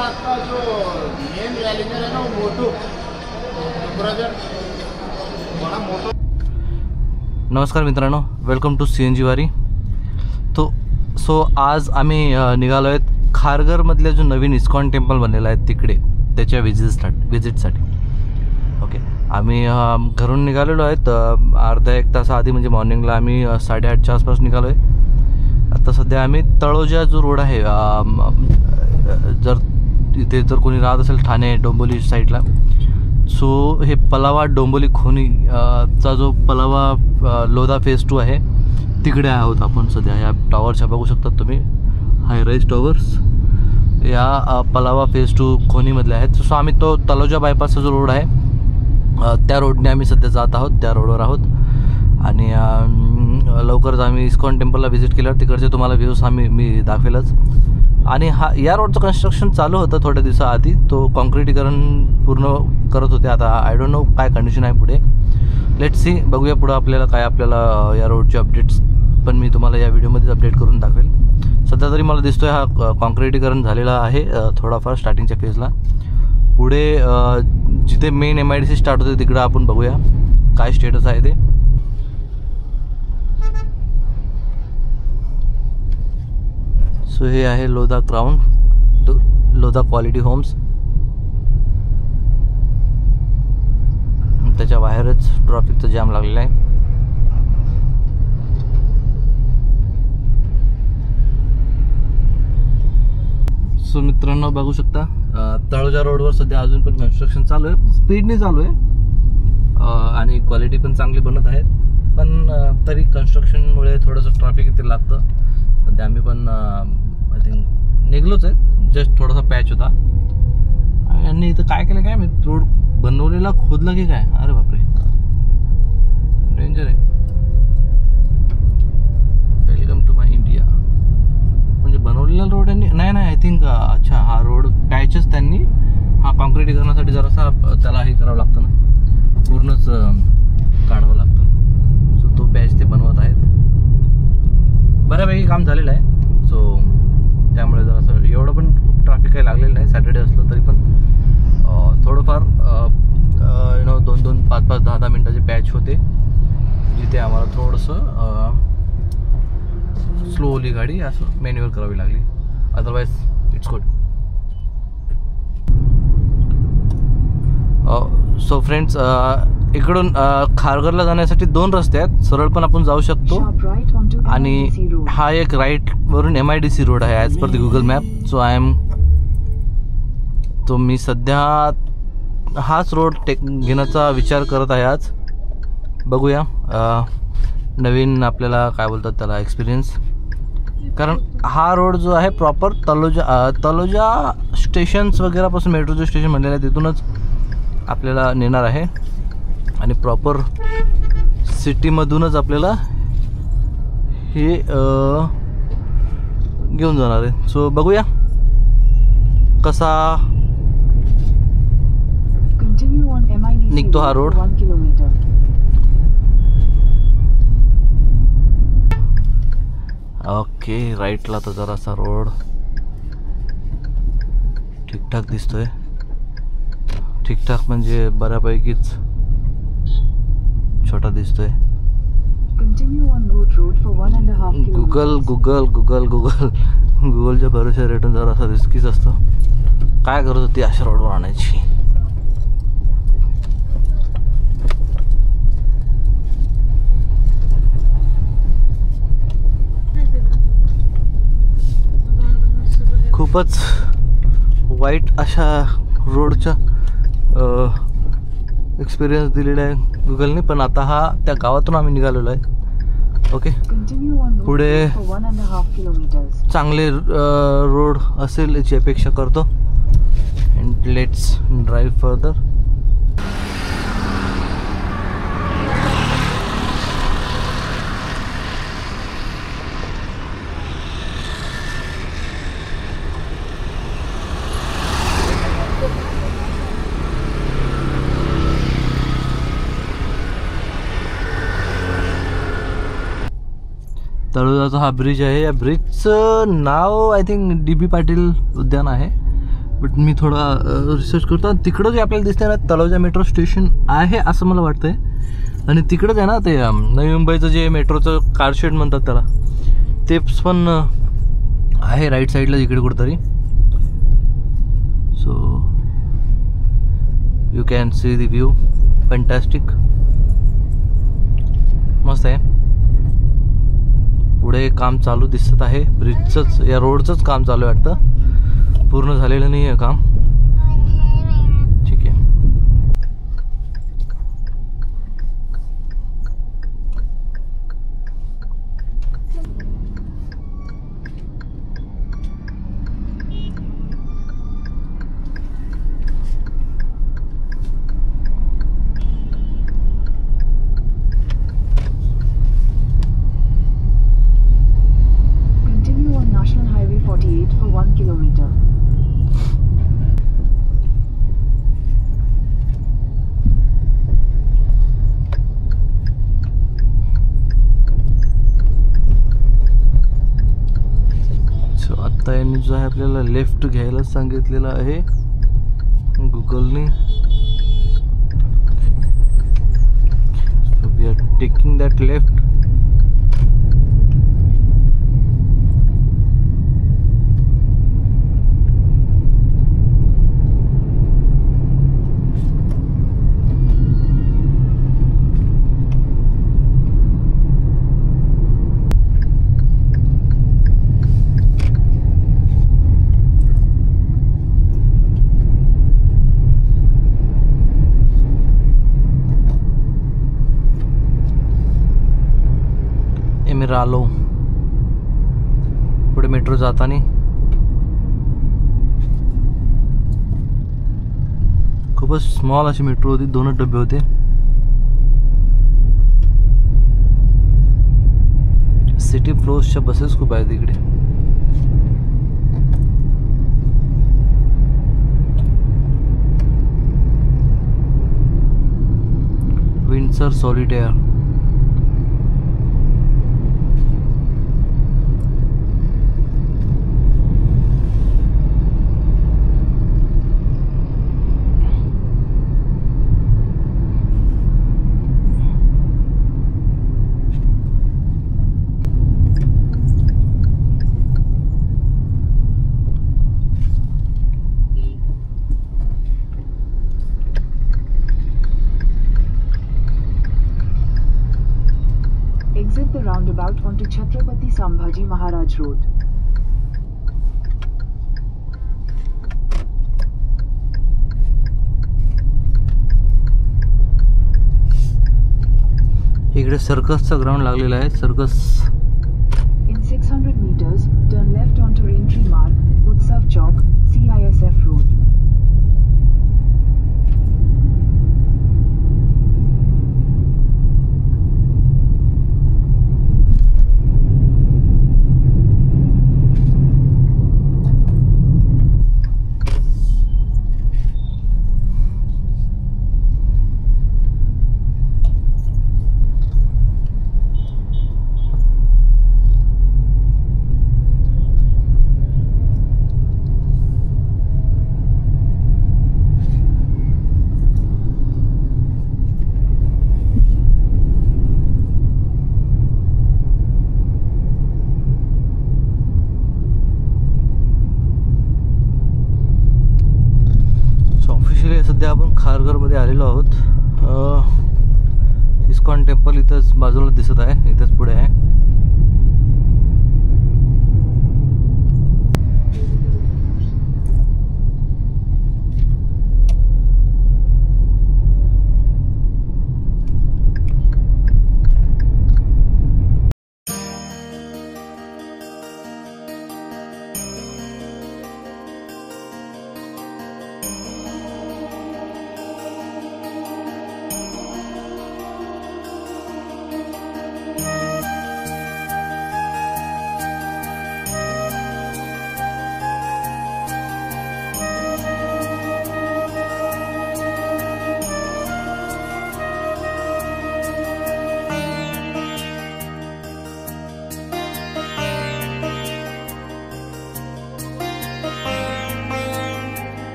आपका जो मेन रैलीजर है ना वो मोटू ब्रदर बड़ा मोटू। नमस्कार मित्रांनो, वेलकम टू CNG वारी। सो आज आम्ही निघालो आहेत खारघरमधल्या जो नवीन इस्कॉन टेम्पल बनलेला आहे तिकडे, त्याच्या विजिटसाठी। ओके, आम्ही घरून निघालेलो आहेत अर्धा एक तास आधी, म्हणजे मॉर्निंगला आम्ही 8:30च्या आसपास निघालो आहे। आता सध्या आम्ही तळोजा जो रोड आहे, इथे जर कोणी राहत असेल ठाणे डोंबिवली साईडला, सो हे पलावा डोंबिवली खोनी चा जो पलावा लोधा फेज 2 आहे तिकडे आहोत आपण सध्या। या टॉवरच्या बघू शकता तुम्ही, हाय राईज टॉवर्स या पलावा फेज 2 खोनीमधले आहेत। सो आम्ही तो तळोजा बायपासचा जो रोड आहे त्या रोडने आम्ही सध्या जात आहोत, त्या रोडवर आहोत। आणि लवकरच आम्ही इस्कॉन टेम्पलला व्हिजिट केल्यावर तिकडचे तुम्हाला व्ह्यूज मी दाखवेलच। आणि या रोडचं कन्स्ट्रक्शन चालू होतं थोड्या दिवसाआधी, तो कॉन्क्रिटीकरण पूर्ण करत होते। आता आय डोंट नो काय कंडिशन आहे पुढे, लेट्स सी, बघूया पुढं आपल्याला या रोडचे अपडेट्स पण मी तुम्हाला या व्हिडिओमध्येच अपडेट करून दाखवेल। सध्या तरी मला दिसतोय हा कॉन्क्रिटीकरण झालेला आहे थोडाफार स्टार्टिंगच्या फेजला। पुढे जिथे मेन MIDC स्टार्ट होते तिकडं आपण बघूया काय स्टेटस आहे ते। सो हे आहे Lodha crown, Lodha quality homes. त्याच्या बाहेरच ट्रॅफिकचा जाम लागलेला आहे। सो मित्रांनो बघू शकता तळोजा रोडवर सध्या अजून पण कन्स्ट्रक्शन चालू आहे, स्पीडने चालू आहे आणि क्वालिटी पण चांगली बनत आहेत। पण तरी कन्स्ट्रक्शनमुळे थोडंसं ट्रॅफिक इथे लागतं। सध्या आम्ही पण आय थिंक निघलोच आहे, जस्ट थोडासा पॅच होता। यांनी इथं काय केलं काय माहिती, रोड बनवलेला खोदला की काय, अरे बापरे डेंजर आहे। वेलकम टू माय इंडिया म्हणजे बनवलेला रोड यांनी नाही आय थिंक अच्छा हा रोड पॅचच त्यांनी कॉन्क्रिटीकरणासाठी जरासा त्याला हे करावं लागतं ना, पूर्णच काढावं लागतं। सो तो पॅच ते बनवत आहेत, बऱ्यापैकी काम झालेलं आहे। सो त्यामुळे जरासं एवढं पण खूप ट्रॅफिक काही लागलेलं नाही, सॅटर्डे असलं तरी पण थोडंफार 2-2, 5-5, 10-10 मिनिटाचे पॅच होते, जिथे आम्हाला थोडंसं स्लोली गाडी असं मॅन्युअल करावी लागली, otherwise it's good. So friends, इकडून खारघरला जाण्यासाठी 2 रस्ते आहेत, सरळ पण आपण जाऊ शकतो आणि हा एक राईटवरून MIDC रोड आहे as per the Google map. So मी सध्या हाच रोड घेण्याचा विचार करत आहे आज। बघूया नवीन आपल्याला काय बोलतात त्याला एक्सपिरियन्स, कारण हा रोड जो आहे प्रॉपर तळोजा स्टेशन्स वगैरेपासून मेट्रो जो स्टेशन म्हणलेलं आहे तिथूनच आपल्याला नेणार आहे आणि प्रॉपर सिटीमधूनच आपल्याला हे घेऊन जाणार आहे। सो बघूया कसा निघतो हा रोड। ओके, राईटला तर जरासा रोड ठीकठाक दिसतोय, ठीकठाक म्हणजे बऱ्यापैकीच छोटा दिसतोय। गुगलच्या भरोश्यावर रेटून जरासा रिस्कीच असतं, काय करत होती अशा रोडवर आणायची। खूपच वाईट अशा रोडच्या एक्सपिरियन्स दिलेला आहे गुगलने, पण आता हा त्या गावातून आम्ही निघालेलो आहे। ओके, पुढे चांगले रोड असेल याची अपेक्षा करतो अँड लेट्स ड्राईव्ह फर्दर। तळोजाचा हा ब्रिज आहे, या ब्रिजचं नाव आय थिंक DB पाटील उद्यान आहे। बट मी थोडा रिसर्च करतो आणि तिकडं जे आपल्याला दिसतंय ना तळोजा मेट्रो स्टेशन आहे असं मला वाटतंय. आणि तिकडंच आहे ना ते नवी मुंबईचं जे मेट्रोचं कारशेड म्हणतात त्याला, ते पण आहे राईट साईडला इकडे कुठंतरी. So you can see the view, fantastic, मस्त आहे. पुढे काम चालू दिसत आहे, ब्रिजचंच या रोडचंच काम चालू आहे वाटतं, पूर्ण झालेलं नाही आहे काम. ठीक आहे. आता यांनी जो आहे आपल्याला लेफ्ट घ्यायला सांगितलेलं आहे गुगलने. We are taking that left. आलो पुढे मेट्रो जाताना. खूपच स्मॉल अशी मेट्रो होती, 2च डबे होते. सिटी फ्लोजच्या बसेस खूप आहेत इकडे. Windsor solitaire. Exit the roundabout onto Chhatrapati Sambhaji Maharaj Road. इकडे सर्कसचं ग्राउंड लागलेलं आहे. Circus. In 600 meters, turn left onto Raintree Marg, Utsav Chowk, CISF Road. सध्या आपण खारघरमध्ये आलेलो आहोत. इस्कॉन टेम्पल इथंच बाजूला दिसत आहे, इथंच पुढे आहे.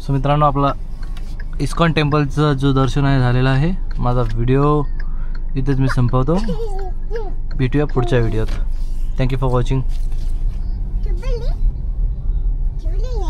सो मित्रांनो, आपला इस्कॉन टेम्पलचं जो दर्शन आहे झालेला आहे. माझा व्हिडिओ इथेच मी संपवतो. भेटूया पुढच्या व्हिडिओत. Thank you for watching.